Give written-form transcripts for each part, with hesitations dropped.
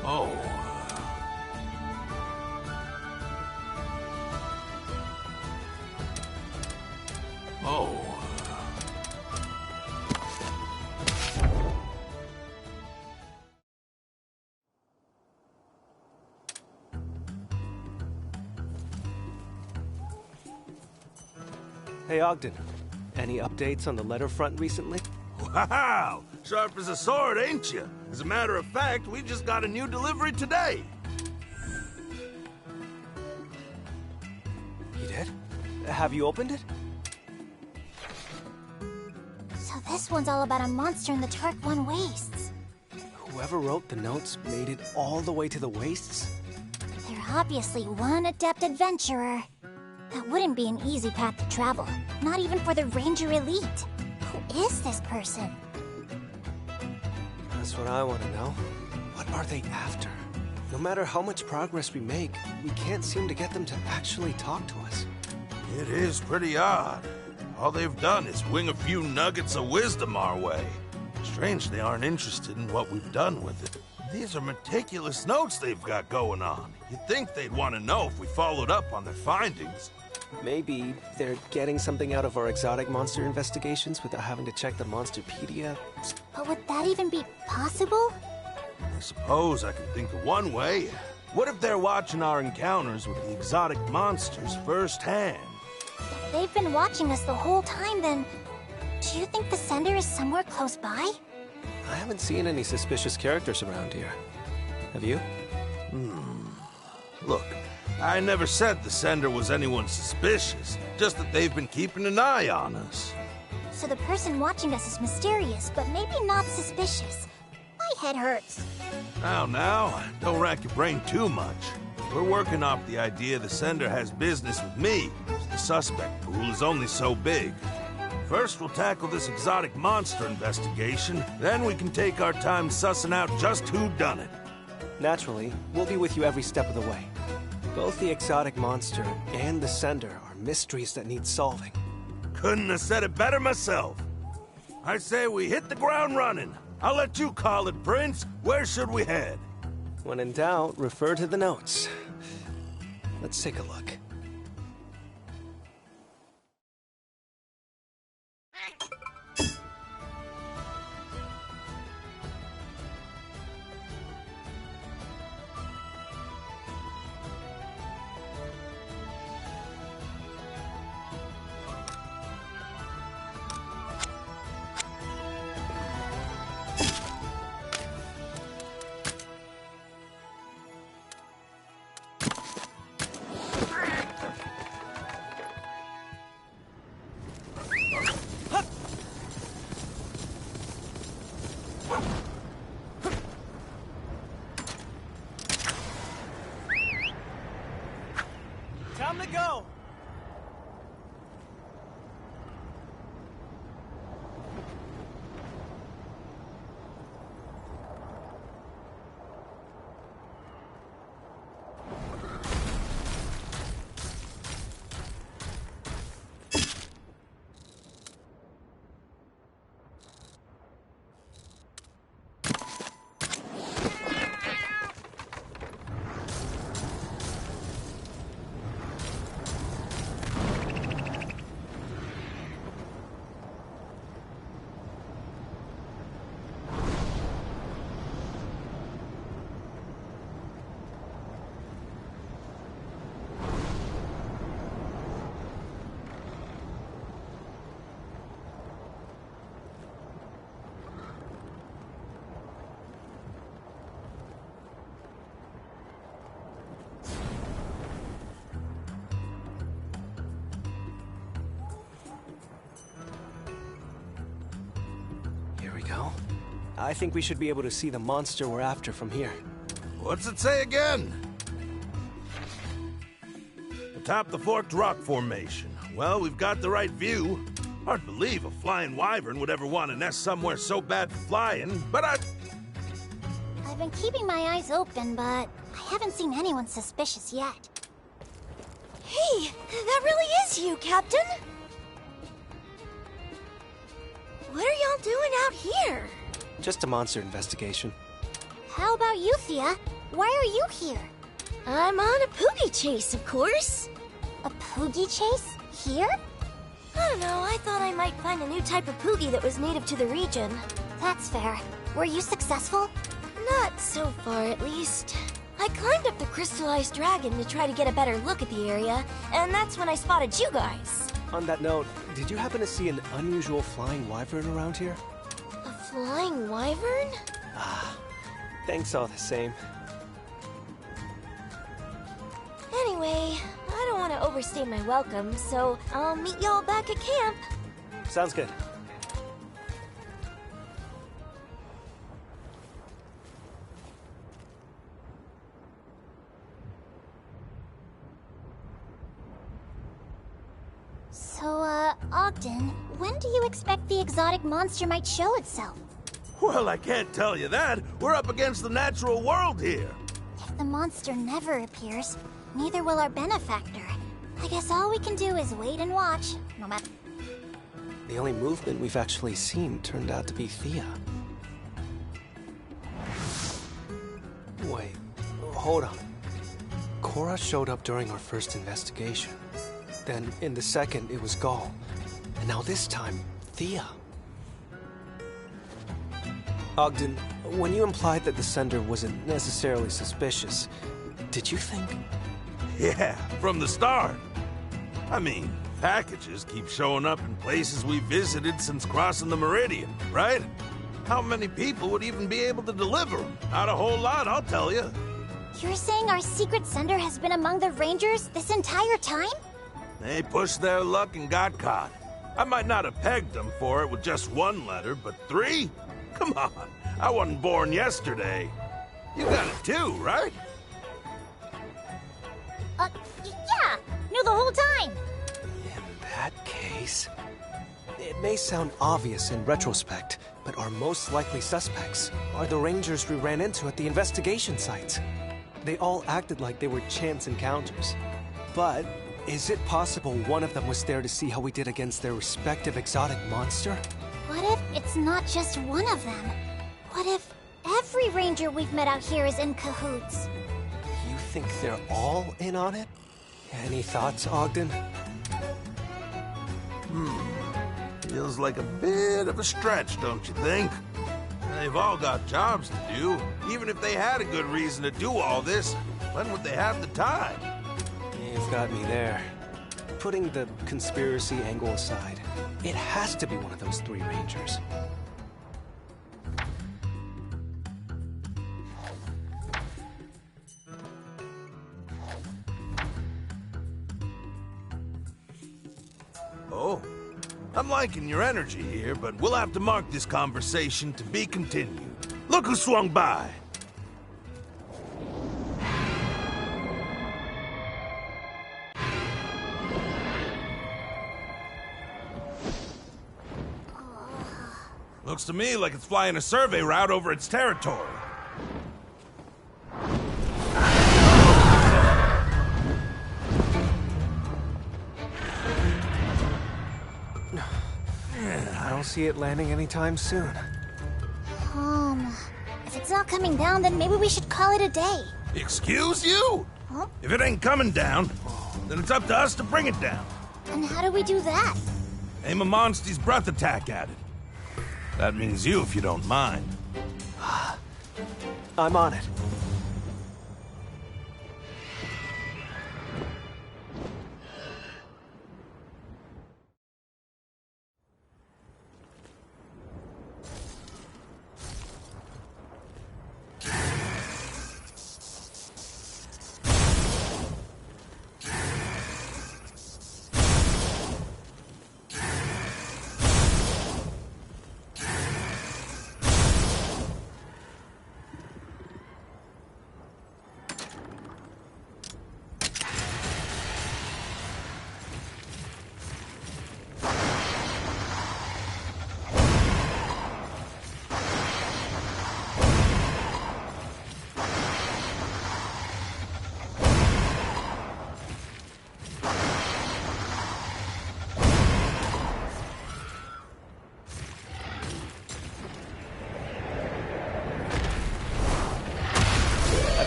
Oh. Oh. Hey, Ogden. Any updates on the letter front recently? Wow! Sharp as a sword, ain't you? As a matter of fact, we just got a new delivery today. You did? Have you opened it? So this one's all about a monster in the Tark 1 wastes. Whoever wrote the notes made it all the way to the wastes? They're obviously one adept adventurer. That wouldn't be an easy path to travel, not even for the Ranger Elite. Who is this person? That's what I want to know. What are they after? No matter how much progress we make, we can't seem to get them to actually talk to us. It is pretty odd. All they've done is wing a few nuggets of wisdom our way. Strange they aren't interested in what we've done with it. These are meticulous notes they've got going on. You'd think they'd want to know if we followed up on their findings. Maybe they're getting something out of our exotic monster investigations without having to check the Monsterpedia. But would that even be possible? I suppose I can think of one way. What if they're watching our encounters with the exotic monsters firsthand? If they've been watching us the whole time, then do you think the sender is somewhere close by? I haven't seen any suspicious characters around here. Have you? Look, I never said the sender was anyone suspicious, just that they've been keeping an eye on us. So the person watching us is mysterious, but maybe not suspicious. My head hurts. Now, don't rack your brain too much. We're working off the idea the sender has business with me, so the suspect pool is only so big. First, we'll tackle this exotic monster investigation, then we can take our time sussing out just who done it. Naturally, we'll be with you every step of the way. Both the exotic monster and the sender are mysteries that need solving. Couldn't have said it better myself. I say we hit the ground running. I'll let you call it, Prince. Where should we head? When in doubt, refer to the notes. Let's take a look. Time to go! I think we should be able to see the monster we're after from here. What's it say again? Atop the forked rock formation. Well, we've got the right view. Hard to believe a flying wyvern would ever want to nest somewhere so bad for flying, but I've been keeping my eyes open, but I haven't seen anyone suspicious yet. Hey, that really is you, Captain! What are y'all doing out here? Just a monster investigation. How about you, Thea? Why are you here? I'm on a poogie chase, of course. A poogie chase? Here? I don't know, I thought I might find a new type of poogie that was native to the region. That's fair. Were you successful? Not so far, at least. I climbed up the crystallized dragon to try to get a better look at the area, and that's when I spotted you guys. On that note, did you happen to see an unusual flying wyvern around here? A flying wyvern? Thanks all the same. Anyway, I don't want to overstay my welcome, so I'll meet y'all back at camp. Sounds good. So, Ogden, when do you expect the exotic monster might show itself? Well, I can't tell you that. We're up against the natural world here. If the monster never appears, neither will our benefactor. I guess all we can do is wait and watch, no matter... The only movement we've actually seen turned out to be Thea. Wait, hold on. Cora showed up during our first investigation. Then, in the second, it was Gaul. And now this time, Thea. Ogden, when you implied that the sender wasn't necessarily suspicious, did you think? Yeah, from the start. I mean, packages keep showing up in places we visited since crossing the Meridian, right? How many people would even be able to deliver them? Not a whole lot, I'll tell you. You're saying our secret sender has been among the Rangers this entire time? They pushed their luck and got caught. I might not have pegged them for it with just one letter, but 3? Come on, I wasn't born yesterday. You got it too, right? Yeah, knew the whole time. In that case... It may sound obvious in retrospect, but our most likely suspects are the Rangers we ran into at the investigation sites. They all acted like they were chance encounters. But is it possible one of them was there to see how we did against their respective exotic monster? What if it's not just one of them? What if every Ranger we've met out here is in cahoots? You think they're all in on it? Any thoughts, Ogden? Feels like a bit of a stretch, don't you think? They've all got jobs to do. Even if they had a good reason to do all this, when would they have the time? You've got me there. Putting the conspiracy angle aside, it has to be one of those 3 Rangers. Oh, I'm liking your energy here, but we'll have to mark this conversation to be continued. Look who swung by! Looks to me like it's flying a survey route over its territory. I don't see it landing anytime soon. If it's not coming down, then maybe we should call it a day. Excuse you? Huh? If it ain't coming down, then it's up to us to bring it down. And how do we do that? Aim a monster's breath attack at it. That means you, if you don't mind. I'm on it.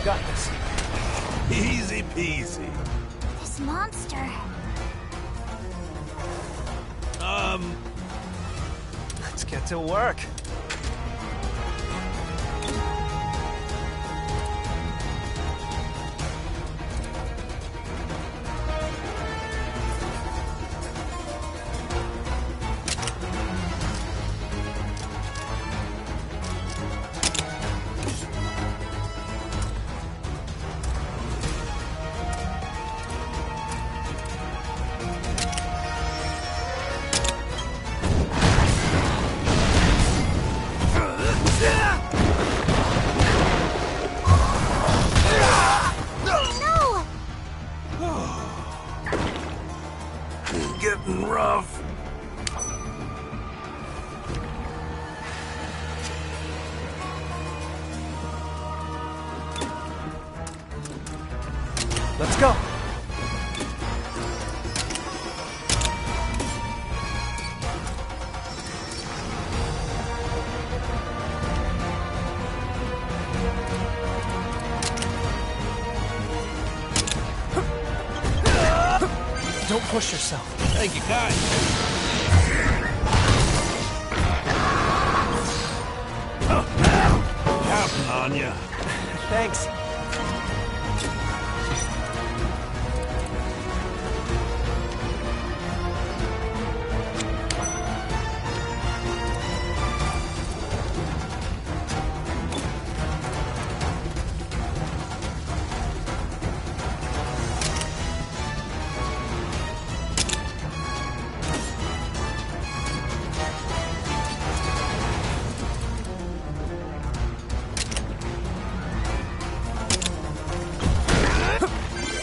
got this. Easy peasy. This monster. Let's get to work. Getting rough. Let's go. Don't push yourself. Thank you, guys. Counting on you. Thanks.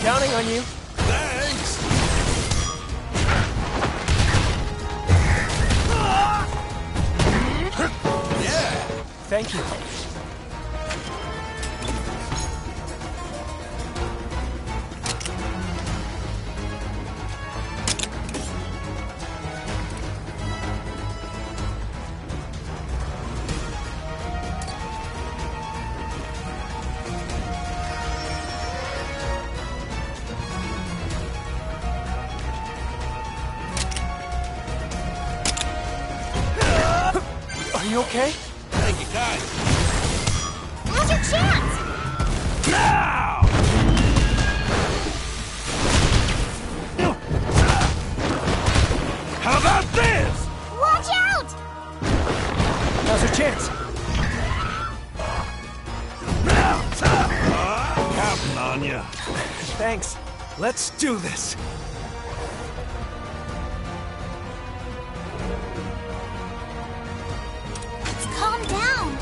Counting on you. Thanks. Yeah. Thank you. Are you okay? Thank you, guys. Now's your chance! Now! How about this? Watch out! Now's your chance. Counting on you. Thanks. Let's do this. Calm down.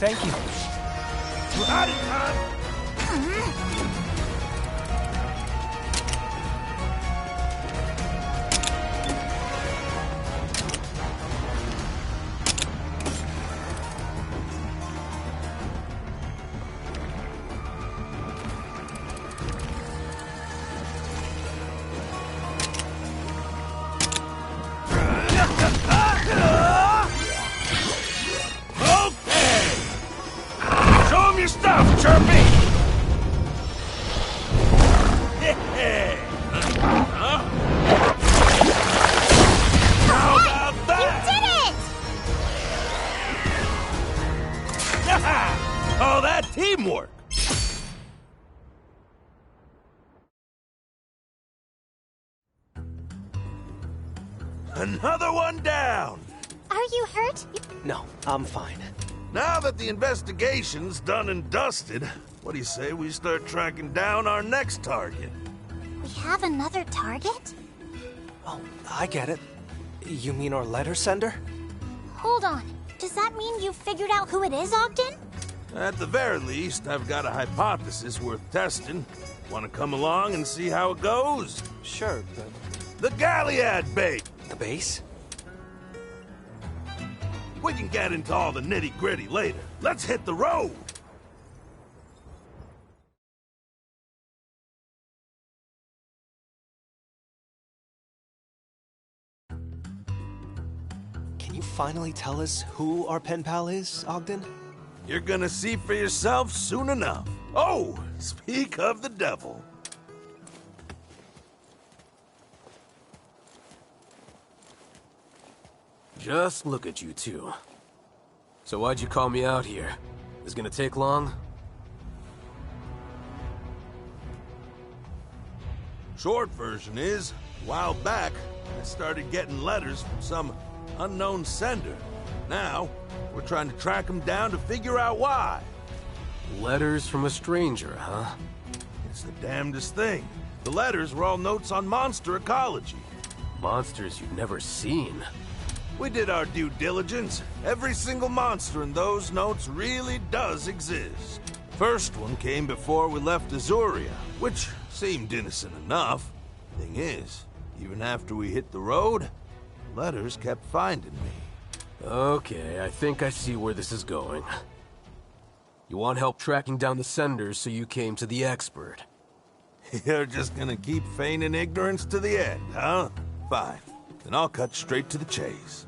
Thank you. Howdy, man. Another one down! Are you hurt? No, I'm fine. Now that the investigation's done and dusted, what do you say we start tracking down our next target? We have another target? Oh, I get it. You mean our letter sender? Hold on. Does that mean you figured out who it is, Ogden? At the very least, I've got a hypothesis worth testing. Want to come along and see how it goes? Sure, The Galliad bait! the base? We can get into all the nitty-gritty later. Let's hit the road! Can you finally tell us who our pen pal is, Ogden? You're gonna see for yourself soon enough. Oh, speak of the devil. Just look at you two. So why'd you call me out here? Is it gonna take long? Short version is, a while back, I started getting letters from some unknown sender. Now, we're trying to track him down to figure out why. Letters from a stranger, huh? It's the damnedest thing. The letters were all notes on monster ecology. Monsters you've never seen. We did our due diligence. Every single monster in those notes really does exist. First one came before we left Azuria, which seemed innocent enough. Thing is, even after we hit the road, letters kept finding me. Okay, I think I see where this is going. You want help tracking down the senders, so you came to the expert. You're just gonna keep feigning ignorance to the end, huh? Fine. Then I'll cut straight to the chase.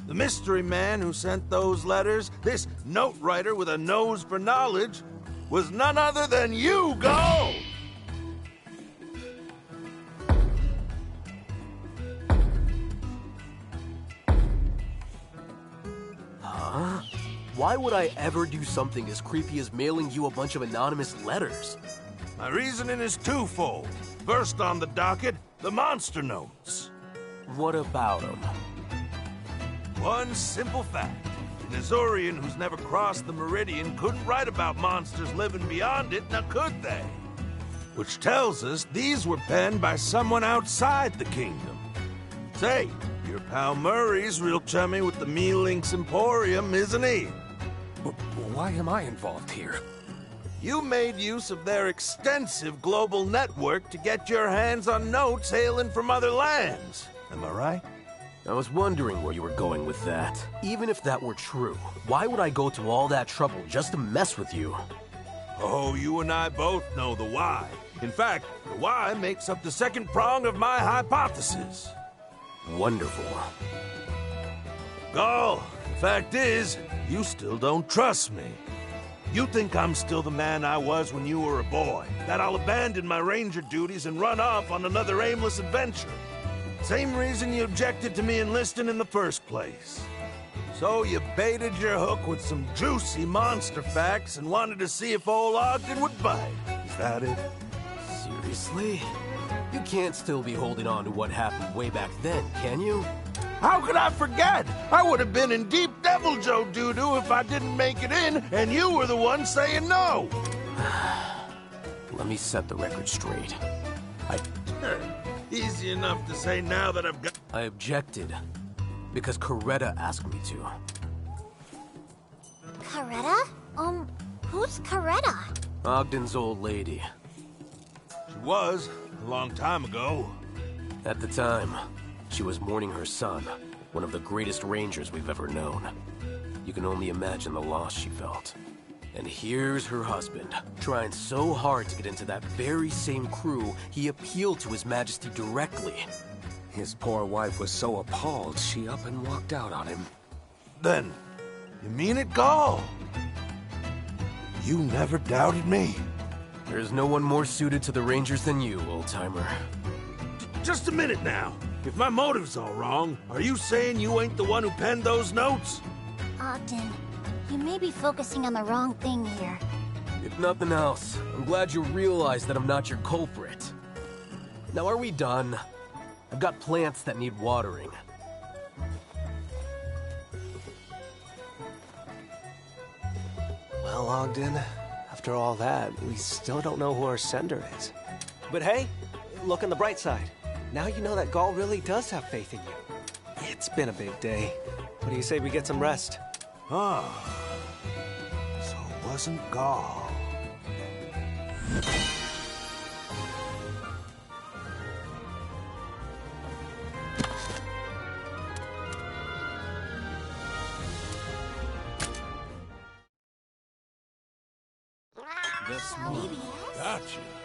The mystery man who sent those letters, this note writer with a nose for knowledge, was none other than you, Go! Huh? Why would I ever do something as creepy as mailing you a bunch of anonymous letters? My reasoning is twofold. First on the docket, the monster notes. What about them? One simple fact. An Azorian who's never crossed the Meridian couldn't write about monsters living beyond it, now could they? Which tells us these were penned by someone outside the kingdom. Say, your pal Murray's real chummy with the Me-Links Emporium, isn't he? Why am I involved here? You made use of their extensive global network to get your hands on notes hailing from other lands. Am I right? I was wondering where you were going with that. Even if that were true, why would I go to all that trouble just to mess with you? Oh, you and I both know the why. In fact, the why makes up the second prong of my hypothesis. Wonderful. Gall, the fact is, you still don't trust me. You think I'm still the man I was when you were a boy, that I'll abandon my ranger duties and run off on another aimless adventure. Same reason you objected to me enlisting in the first place. So you baited your hook with some juicy monster facts and wanted to see if old Ogden would bite. Is that it? Seriously? You can't still be holding on to what happened way back then, can you? How could I forget? I would have been in deep Devil Joe doo-doo if I didn't make it in, and you were the one saying no. Let me set the record straight. Easy enough to say now that I've got... I objected because Coretta asked me to. Coretta? Who's Coretta? Ogden's old lady. She was, a long time ago. At the time, she was mourning her son, one of the greatest rangers we've ever known. You can only imagine the loss she felt. And here's her husband, trying so hard to get into that very same crew, he appealed to His Majesty directly. His poor wife was so appalled, she up and walked out on him. Then, you mean it, Gall? You never doubted me? There's no one more suited to the Rangers than you, old-timer. Just a minute now. If my motive's all wrong, are you saying you ain't the one who penned those notes? Ogden, you may be focusing on the wrong thing here. If nothing else, I'm glad you realize that I'm not your culprit. Now, are we done? I've got plants that need watering. Ogden. After all that, we still don't know who our sender is. But hey, look on the bright side. Now you know that Gaul really does have faith in you. It's been a big day. What do you say we get some rest? Ah, so it wasn't Gaul. Gotcha.